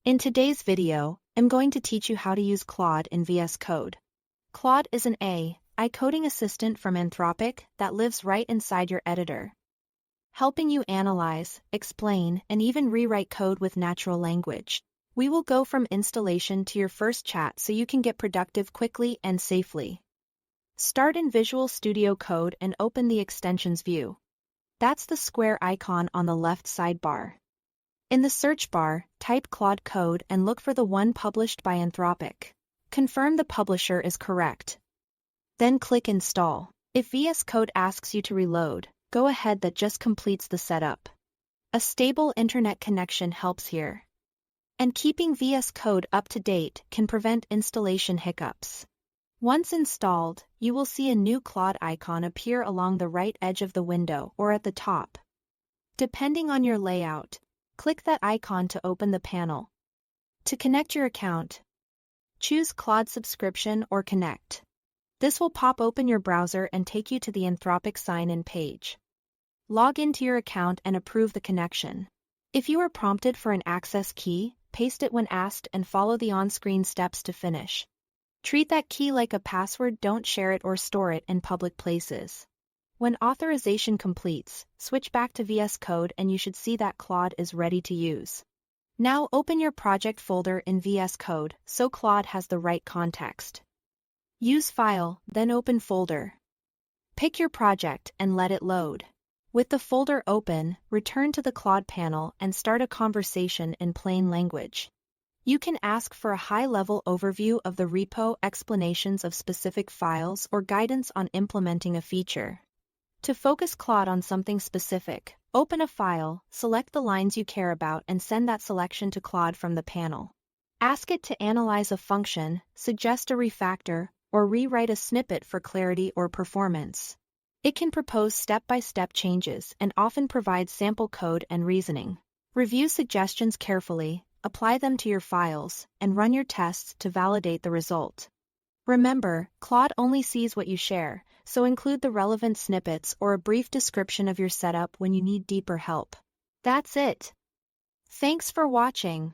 In today's video, I'm going to teach you how to use Claude in Vscode. Claude is an AI coding assistant from Anthropic that lives right inside your editor, helping you analyze, explain, and even rewrite code with natural language. We will go from installation to your first chat so you can get productive quickly and safely. Start in Visual Studio Code and open the Extensions view. That's the square icon on the left sidebar. In the search bar, type Claude code and look for the one published by Anthropic. Confirm the publisher is correct. Then click Install. If Vscode asks you to reload, go ahead, that just completes the setup. A stable internet connection helps here. And keeping Vscode up to date can prevent installation hiccups. Once installed, you will see a new Claude icon appear along the right edge of the window or at the top. Depending on your layout, click that icon to open the panel. To connect your account, choose Claude Subscription or Connect. This will pop open your browser and take you to the Anthropic sign-in page. Log into your account and approve the connection. If you are prompted for an access key, paste it when asked and follow the on-screen steps to finish. Treat that key like a password, don't share it or store it in public places. When authorization completes, switch back to Vscode and you should see that Claude is ready to use. Now open your project folder in Vscode so Claude has the right context. Use File, then open Folder. Pick your project and let it load. With the folder open, return to the Claude panel and start a conversation in plain language. You can ask for a high-level overview of the repo, explanations of specific files, or guidance on implementing a feature. To focus Claude on something specific, open a file, select the lines you care about and send that selection to Claude from the panel. Ask it to analyze a function, suggest a refactor, or rewrite a snippet for clarity or performance. It can propose step-by-step changes and often provides sample code and reasoning. Review suggestions carefully, apply them to your files, and run your tests to validate the result. Remember, Claude only sees what you share, so include the relevant snippets or a brief description of your setup when you need deeper help. That's it. Thanks for watching.